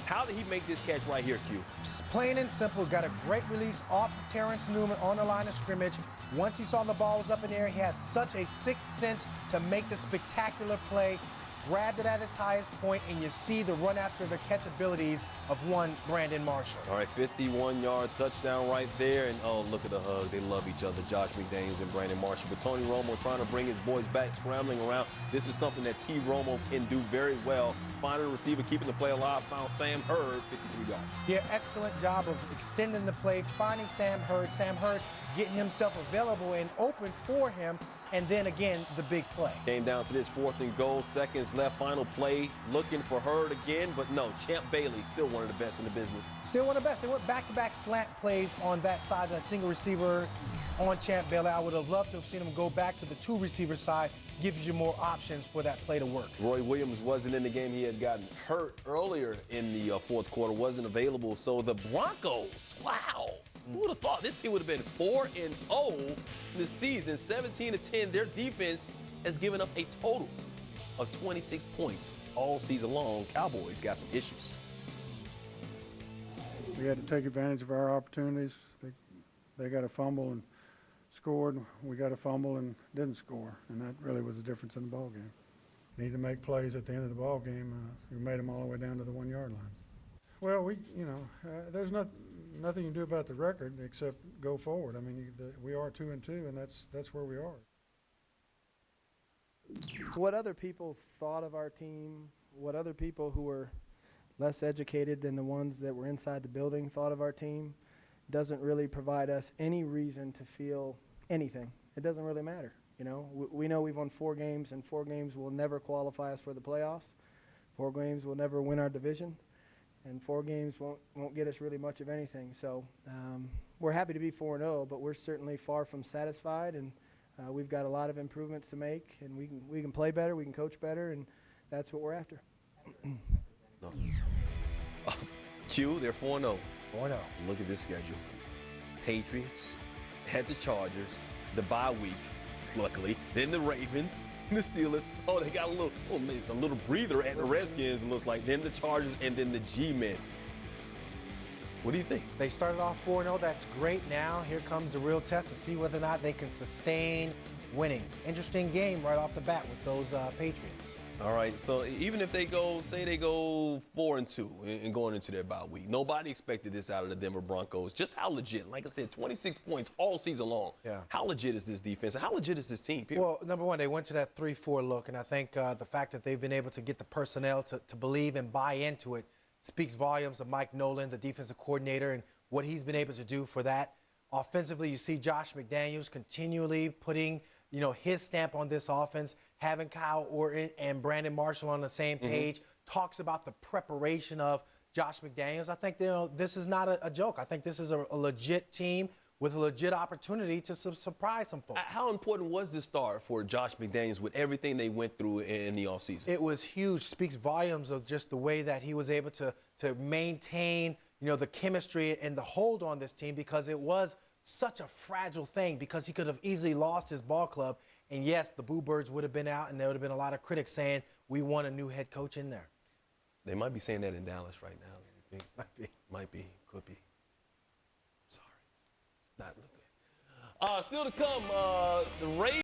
How did he make this catch right here, Q? Plain and simple, got a great release off of Terrence Newman on the line of scrimmage. Once he saw the ball was up in the air, he has such a sixth sense to make the spectacular play. Grabbed it at its highest point, and you see the run after the catch abilities of one Brandon Marshall. All right, 51-yard touchdown right there. And, oh, look at the hug. They love each other, Josh McDaniels and Brandon Marshall. But Tony Romo trying to bring his boys back, scrambling around. This is something that T. Romo can do very well. Finding a receiver, keeping the play alive, found Sam Hurd, 53 yards. Yeah, excellent job of extending the play, finding Sam Hurd. Sam Hurd getting himself available and open for him. And then again, the big play. Came down to this 4th and goal, seconds left, final play, looking for Hurd again, but no, Champ Bailey, still one of the best in the business. Still one of the best. They went back-to-back slant plays on that side, that single receiver on Champ Bailey. I would have loved to have seen him go back to the two receiver side, gives you more options for that play to work. Roy Williams wasn't in the game. He had gotten hurt earlier in the 4th quarter, wasn't available. So the Broncos, wow. Who would have thought this team would have been 4-0 this season, 17-10. Their defense has given up a total of 26 points all season long. Cowboys got some issues. We had to take advantage of our opportunities. They got a fumble and scored. We got a fumble and didn't score, and that really was the difference in the ball game. Need to make plays at the end of the ball game. We made them all the way down to the 1-yard line. Well, there's nothing you can do about the record except go forward. I mean, we are 2-2, and that's where we are. What other people thought of our team, what other people who were less educated than the ones that were inside the building thought of our team, doesn't really provide us any reason to feel anything. It doesn't really matter. We know we've won 4 games, and 4 games will never qualify us for the playoffs. 4 games will never win our division. And 4 games won't get us really much of anything. So we're happy to be 4-0, but we're certainly far from satisfied, and we've got a lot of improvements to make, and we can play better, we can coach better, and that's what we're after. No. Q, they're 4-0. 4-0. Look at this schedule. Patriots, had the Chargers, the bye week, luckily, then the Ravens, the Steelers. Oh, they got a little breather at the Redskins, it looks like. Then the Chargers, and then the G-Men. What do you think? They started off 4-0. That's great. Now here comes the real test to see whether or not they can sustain winning. Interesting game right off the bat with those Patriots. All right, so even if they go 4-2 and going into their bye week, nobody expected this out of the Denver Broncos. Just how legit, like I said, 26 points all season long. Yeah. How legit is this defense? How legit is this team? Well, number one, they went to that 3-4 look, and I think the fact that they've been able to get the personnel to believe and buy into it speaks volumes of Mike Nolan, the defensive coordinator, and what he's been able to do for that. Offensively, you see Josh McDaniels continually putting his stamp on this offense, having Kyle Orton and Brandon Marshall on the same page, talks about the preparation of Josh McDaniels. I think this is not a joke. I think this is a legit team with a legit opportunity to surprise some folks. How important was this start for Josh McDaniels with everything they went through in the offseason? It was huge. Speaks volumes of just the way that he was able to maintain, the chemistry and the hold on this team, because it was such a fragile thing, because he could have easily lost his ball club. And yes, the Boo Birds would have been out, and there would have been a lot of critics saying, we want a new head coach in there. They might be saying that in Dallas right now. You think? Might be. Could be. Sorry. It's not looking. Still to come, the Ravens.